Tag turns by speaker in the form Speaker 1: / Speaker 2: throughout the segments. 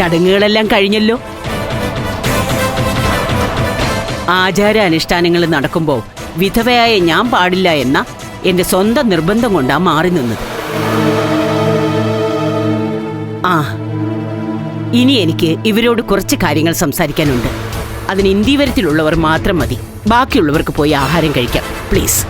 Speaker 1: ചടങ്ങുകളെല്ലാം കഴിഞ്ഞല്ലോ. ആചാരാനുഷ്ഠാനങ്ങൾ നടക്കുമ്പോൾ വിധവയായ ഞാൻ പാടില്ല എന്ന എന്റെ സ്വന്തം നിർബന്ധം കൊണ്ടാ മാറി നിന്നത്. ഇനി എനിക്ക് ഇവരോട് കുറച്ച് കാര്യങ്ങൾ സംസാരിക്കാനുണ്ട്. അതിന് ഇന്ത്യവരത്തിലുള്ളവർ മാത്രം മതി. ബാക്കിയുള്ളവർക്ക് പോയി ആഹാരം കഴിക്കാം പ്ലീസ്.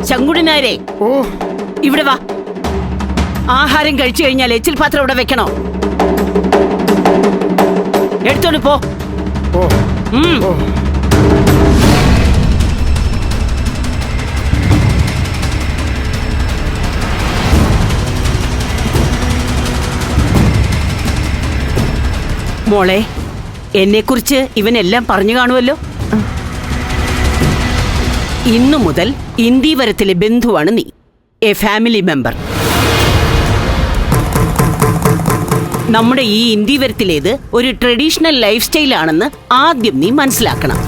Speaker 1: ശങ്കുടനാരെ, ഇവിടെ വാ. ആഹാരം കഴിച്ചു കഴിഞ്ഞാൽ എച്ചിൽ പാത്രം ഇവിടെ വെക്കണോ? എടുത്തോണ്ട് പോ. മോളെ, എന്നെക്കുറിച്ച് ഇവനെല്ലാം പറഞ്ഞു കാണുമല്ലോ. ഇന്നു മുതൽ ഇന്ത്യവരത്തിലെ ബന്ധുവാണ് നീ, എ ഫാമിലി മെമ്പർ. നമ്മുടെ ഈ ഇന്ത്യവരത്തിലേത് ഒരു ട്രഡീഷണൽ ലൈഫ് സ്റ്റൈലാണെന്ന് ആദ്യം നീ മനസ്സിലാക്കണം.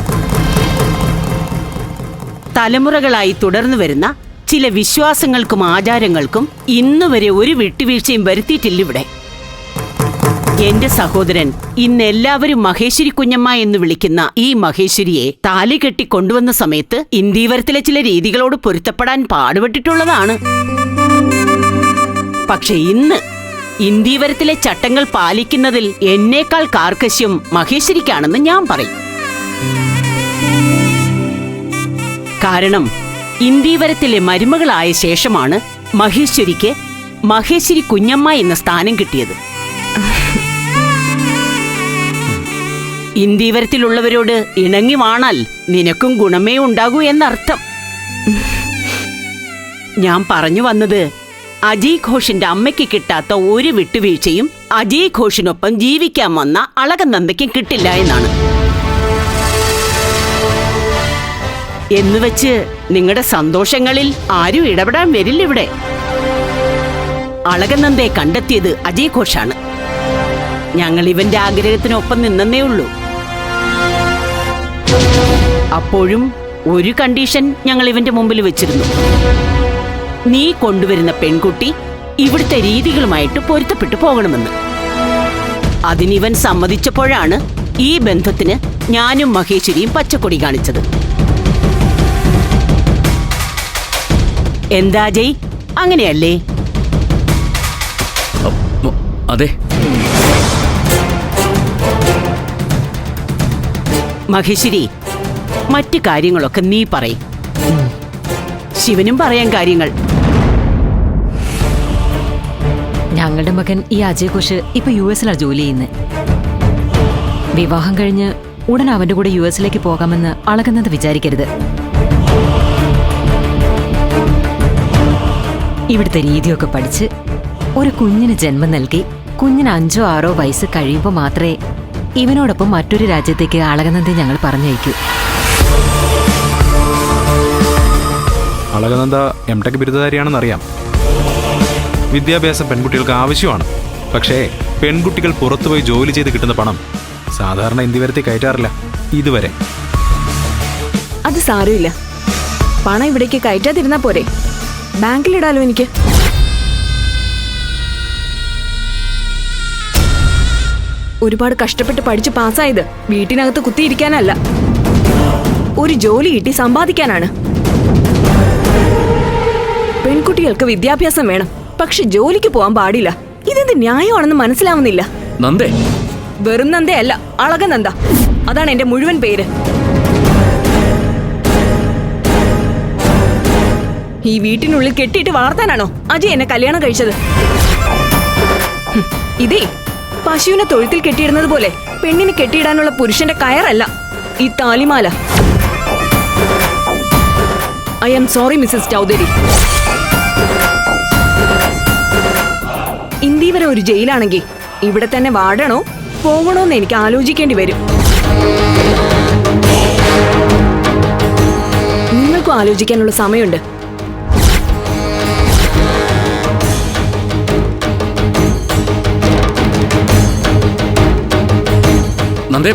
Speaker 1: തലമുറകളായി തുടർന്നു വരുന്ന ചില വിശ്വാസങ്ങൾക്കും ആചാരങ്ങൾക്കും ഇന്നുവരെ ഒരു വിട്ടുവീഴ്ചയും വരുത്തിയിട്ടില്ലിവിടെ. എന്റെ സഹോദരൻ ഇന്ന് എല്ലാവരും മഹേശ്വരി കുഞ്ഞമ്മ എന്ന് വിളിക്കുന്ന ഈ മഹേശ്വരിയെ താലി കെട്ടി കൊണ്ടുവന്ന സമയത്ത് ഇന്ത്യവരത്തിലെ ചില രീതികളോട് പൊരുത്തപ്പെടാൻ പാടുപെട്ടിട്ടുള്ളതാണ്. പക്ഷെ ഇന്ന് ഇന്ത്യവരത്തിലെ ചട്ടങ്ങൾ പാലിക്കുന്നതിൽ എന്നേക്കാൾ കാർക്കശ്യം മഹേശ്വരിക്കാണെന്ന് ഞാൻ പറയും. കാരണം ഇന്ത്യവരത്തിലെ മരുമകളായ ശേഷമാണ് മഹേശ്വരിക്ക് മഹേശ്വരി കുഞ്ഞമ്മ എന്ന സ്ഥാനം കിട്ടിയത്. ഇന്ത്യവരത്തിലുള്ളവരോട് ഇണങ്ങി വാണാൽ നിനക്കും ഗുണമേ ഉണ്ടാകൂ എന്നർത്ഥം. ഞാൻ പറഞ്ഞു വന്നത്, അജയ് ഘോഷിന്റെ അമ്മയ്ക്ക് കിട്ടാത്ത ഒരു വിട്ടുവീഴ്ചയും അജയ് ഘോഷിനൊപ്പം ജീവിക്കാൻ വന്ന അളകനന്ദയ്ക്കും കിട്ടില്ല എന്നാണ്. എന്നുവെച്ച് നിങ്ങളുടെ സന്തോഷങ്ങളിൽ ആരും ഇടപെടാൻ വരില്ല ഇവിടെ. അളകനന്ദയെ കണ്ടെത്തിയത് അജയ് ഘോഷാണ്. ഞങ്ങൾ ഇവന്റെ ആഗ്രഹത്തിനൊപ്പം നിന്നേ ഉള്ളൂ. അപ്പോഴും ഒരു കണ്ടീഷൻ ഞങ്ങൾ ഇവന്റെ മുമ്പിൽ വെച്ചിരുന്നു. നീ കൊണ്ടുവരുന്ന പെൺകുട്ടി ഇവിടുത്തെ രീതികളുമായിട്ട് പൊരുത്തപ്പെട്ടു പോകണമെന്ന്. അതിനിവൻ സമ്മതിച്ചപ്പോഴാണ് ഈ ബന്ധത്തിന് ഞാനും മഹേശ്വരിയും പച്ചക്കൊടി കാണിച്ചത്. എന്താ ജയ്, അങ്ങനെയല്ലേ?
Speaker 2: അതെ.
Speaker 1: മഹേശ്വരി, മറ്റു കാര്യങ്ങളൊക്കെ നീ പറയും. ശിവനും പറയാൻ കാര്യങ്ങൾ.
Speaker 3: ഞങ്ങളുടെ മകൻ ഈ അജയ് ഘോഷ് ഇപ്പൊ US-ലാണ് ജോലി ചെയ്യുന്നത്. വിവാഹം കഴിഞ്ഞ് ഉടൻ അവന്റെ കൂടെ US-ലേക്ക് പോകാമെന്ന് അളകനന്ദ വിചാരിക്കരുത്. ഇവിടുത്തെ രീതിയൊക്കെ പഠിച്ച് ഒരു കുഞ്ഞിന് ജന്മം നൽകി കുഞ്ഞിന് 5 or 6 വയസ്സ് കഴിയുമ്പോൾ മാത്രമേ ഇവനോടൊപ്പം മറ്റൊരു രാജ്യത്തേക്ക് അളകനന്ദയെ ഞങ്ങൾ പറഞ്ഞയക്കൂ.
Speaker 4: അളകനന്ദ M.Tech ബിരുദധാരിയാണെന്നറിയാം. വിദ്യാഭ്യാസം പെൺകുട്ടികൾക്ക് ആവശ്യമാണ്. പക്ഷേ പെൺകുട്ടികൾ പുറത്തുപോയി ജോലി ചെയ്ത് കിട്ടുന്ന പണം സാധാരണ ഇന്ത്യവരത്തിൽ കയറ്റാറില്ല ഇതുവരെ.
Speaker 5: അത് സാരമില്ല, പണം ഇവിടേക്ക് കയറ്റാതിരുന്നാ പോരെ. ബാങ്കിലിടാലോ എനിക്ക്. ഒരുപാട് കഷ്ടപ്പെട്ട് പഠിച്ച് പാസ്സായത് വീട്ടിനകത്ത് കുത്തിയിരിക്കാനല്ല, ഒരു ജോലി കിട്ടി സമ്പാദിക്കാനാണ്. പെൺകുട്ടികൾക്ക് വിദ്യാഭ്യാസം വേണം, പക്ഷെ ജോലിക്ക് പോവാൻ പാടില്ല. ഇതെന്ത് ന്യായമാണെന്ന് മനസ്സിലാവുന്നില്ല.
Speaker 2: നന്ദേ?
Speaker 5: വെറും നന്ദയല്ല, അളകനന്ദ. അതാണ് എന്റെ മുഴുവൻ പേര്. ഈ വീട്ടിനുള്ളിൽ കെട്ടിയിട്ട് വളർത്താനാണോ അജയ് എന്നെ കല്യാണം കഴിച്ചത്? ഇതേ പശുവിനെ തൊഴുത്തിൽ കെട്ടിയിടുന്നത് പോലെ പെണ്ണിനെ കെട്ടിയിടാനുള്ള പുരുഷന്റെ കയറല്ല ഈ താലിമാല. I am sorry Mrs Chaudhary. ഇന്ത്യവരെ ഒരു ജയിലാണെങ്കിൽ ഇവിടെ തന്നെ വാടണോ പോകണോന്ന് എനിക്ക് ആലോചിക്കേണ്ടി വരും. നിങ്ങൾക്കും ആലോചിക്കാനുള്ള സമയമുണ്ട്.
Speaker 2: നന്ദേ.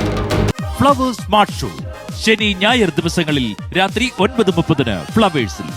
Speaker 6: ഫ്ലവേഴ്സ് സ്മാർട്ട് ഷോ ശനി ഞായർ ദിവസങ്ങളിൽ രാത്രി 9:30 ഫ്ലവേഴ്സിൽ.